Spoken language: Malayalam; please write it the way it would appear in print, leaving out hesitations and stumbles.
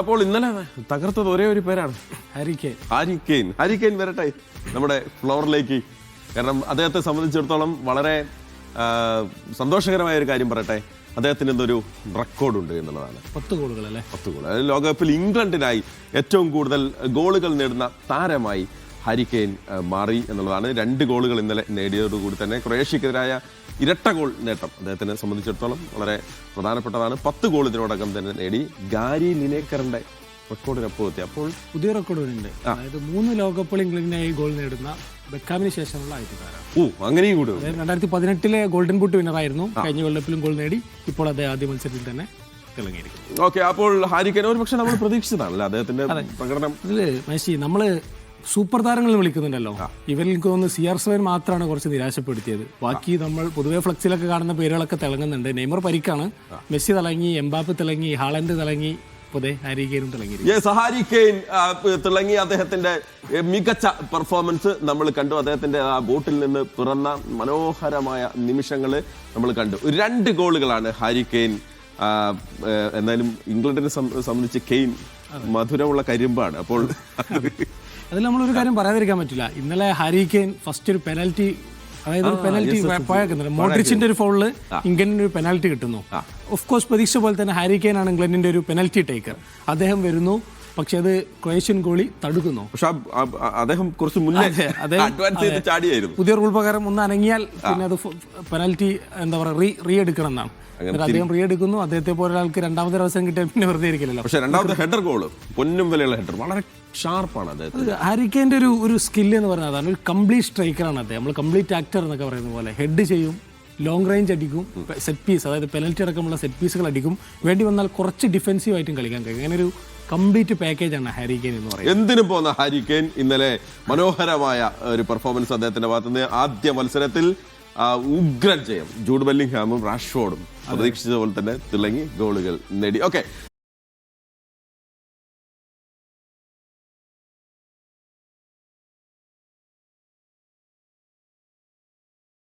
അപ്പോൾ ഇന്നലെ തകർത്തത് ഒരേ ഒരു പേരാണ്, ഹാരി കെയ്ൻ വരട്ടെ നമ്മുടെ ഫ്ലോറിലേക്ക്. കാരണം അദ്ദേഹത്തെ സംബന്ധിച്ചിടത്തോളം വളരെ സന്തോഷകരമായ ഒരു കാര്യം പറയട്ടെ, അദ്ദേഹത്തിന് എന്തൊരു റെക്കോർഡുണ്ട് എന്നുള്ളതാണ്. 10 ഗോളുകൾ അല്ലേ? 10 ഗോൾ. ലോകകപ്പിൽ ഇംഗ്ലണ്ടിനായി ഏറ്റവും കൂടുതൽ ഗോളുകൾ നേടുന്ന താരമായി ഹാരി കെയ്ൻ മാറി എന്നുള്ളതാണ്. 2 ഗോളുകൾ ഇന്നലെ നേടിയതോടുകൂടി തന്നെ ക്രൊയേഷ്യക്കെതിരായ ഇരട്ട ഗോൾ നേട്ടം അദ്ദേഹത്തിനെ സംബന്ധിച്ചിടത്തോളം വളരെ പ്രധാനപ്പെട്ടതാണ്. 10 ഗോൾ ഇതിനോടകം തന്നെ നേടി. ഗാരി ലിനേക്കറിന്റെ റെക്കോർഡിനൊപ്പം എത്തി. അപ്പോൾ പുതിയ റെക്കോർഡ് ഉണ്ട്. അതായത് 3 ലോകകപ്പിൽ ഇംഗ്ലണ്ടിനായി ഗോൾ നേടുന്ന ബെക്കാമിന് ശേഷമുള്ള ആദ്യകാരം. അങ്ങനെയും കൂടെ 2018 ഗോൾഡൻ ബൂട്ട് വിന്നറായിരുന്നു. കഴിഞ്ഞ വേൾഡ് ഗോൾ നേടി. ഇപ്പോൾ അദ്ദേഹം ആദ്യ മത്സരത്തിൽ തന്നെ തിളങ്ങിയിരിക്കുന്നു. ഓക്കെ, അപ്പോൾ ഹാരി കെയ്ൻ ഒരു പക്ഷെ നമ്മൾ പ്രതീക്ഷിച്ചതാണല്ലേ അദ്ദേഹത്തിന്റെ പ്രകടനം. ഇതില് മെസ്സി നമ്മള് സൂപ്പർ താരങ്ങൾ വിളിക്കുന്നുണ്ടല്ലോ, ഇവരിൽ തോന്നുന്നു CR7 മാത്രമാണ് കുറച്ച് നിരാശപ്പെടുത്തിയത്. ബാക്കി നമ്മൾ പൊതുവെ ഫ്ലക്സിലൊക്കെ കാണുന്ന പേരുകളൊക്കെ തിളങ്ങുന്നുണ്ട്. നെയ്മർ പരിക്കാണ്, മെസ്സി തിളങ്ങി, എംബാപ്പെ തിളങ്ങി, ഹാലൻഡ് തിളങ്ങി, ഹാരി കെയ്നും തിളങ്ങി. ഹാരി കെയ്ൻ തിളങ്ങി. അദ്ദേഹത്തിന്റെ മികച്ച പെർഫോമൻസ് നമ്മൾ കണ്ടു. അദ്ദേഹത്തിന്റെ ആ ബോട്ടിൽ നിന്ന് പിറന്ന മനോഹരമായ നിമിഷങ്ങള് നമ്മൾ കണ്ടു. 2 ഗോളുകളാണ് ഹാരി കെയ്ൻ. എന്നാലും ഇംഗ്ലണ്ടിനെ സംബന്ധിച്ച് കെയ്ൻ മധുരമുള്ള കരിമ്പാണ്. അപ്പോൾ അതിൽ നമ്മളൊരു കാര്യം പറയാതിരിക്കാൻ പറ്റില്ല. ഇന്നലെ ഹാരി കെയ്ൻ ഫസ്റ്റ് ഒരു പെനാൽറ്റി, അതായത് ഒരു പെനാൽറ്റി പോയാക്കുന്നില്ല, മോഡ്രിച്ചിന്റെ ഒരു ഫൗളില് ഇംഗ്ലണ്ടിന് ഒരു പെനാൽറ്റി കിട്ടുന്നു. ഓഫ് കോഴ്സ് പ്രതീക്ഷ പോലെ തന്നെ ഹാരി കെയ്ൻ ആണ് ഇംഗ്ലണ്ടിന്റെ ഒരു പെനാൽറ്റി ടേക്കർ. അദ്ദേഹം വരുന്നു, പക്ഷെ അത് ക്രൊയേഷ്യൻ ഗോളി തടുക്കുന്നു. പക്ഷെ അദ്ദേഹം കുറച്ച് മുന്നേ അഡ്വാൻസ് ചെയ്ത് ചാടിയായിരുന്നു. പുതിയ റൂൾ പ്രകാരം ഒന്ന് അനങ്ങിയാൽ പിന്നെ അത് പെനാൽറ്റി എന്താ പറയുക റീ എടുക്കണം എന്നാണ്. അദ്ദേഹം റീ എടുക്കുന്നു. അദ്ദേഹത്തെ പോലെ ഒരാൾക്ക് രണ്ടാമത്തെ അവസരം കിട്ടിയാൽ പിന്നെ വെറുതെ ഇരിക്കില്ലല്ലോ. പക്ഷെ രണ്ടാമത്തെ ഹെഡർ ഗോള് പൊന്നും വിലയുള്ള ഹെഡർ, വളരെ ഷാർപ്പാണ് അദ്ദേഹത്തിന്. ഹാരി കെയ്ന്റെ ഒരു സ്കില്ല് എന്ന് പറയുന്നത് അതാണ്. ഒരു കംപ്ലീറ്റ് സ്ട്രൈക്കറാണ് അദ്ദേഹം. നമ്മൾ കംപ്ലീറ്റ് ആക്ടർ എന്നൊക്കെ പറയുന്ന പോലെ ഹെഡ് ചെയ്യും, ലോങ് റേഞ്ച് അടിക്കും, സെറ്റ് പീസ്, അതായത് പെനൽറ്റി അടക്കമുള്ള സെറ്റ് പീസുകൾ അടിക്കും, വേണ്ടി വന്നാൽ കുറച്ച് ഡിഫെൻസീവ് ആയിട്ടും കളിക്കാൻ കഴിയും. അങ്ങനെ ഒരു കംപ്ലീറ്റ് പാക്കേജാണ് ഹാരി കെയ്ൻ എന്ന് പറയുന്നത്. എന്തിനും പോകുന്ന ഹാരി കെയ്ൻ ഇന്നലെ മനോഹരമായ ഒരു പെർഫോമൻസ് അദ്ദേഹത്തിന്റെ ഭാഗത്തുനിന്ന്. ആദ്യ മത്സരത്തിൽ ഉഗ്രൻ ജയം. ജൂഡ് ബെല്ലിംഗ്ഹാമും റാഷ്ഫോർഡും പ്രതീക്ഷിച്ച പോലെ തന്നെ തിളങ്ങി ഗോളുകൾ നേടി. ഓക്കെ.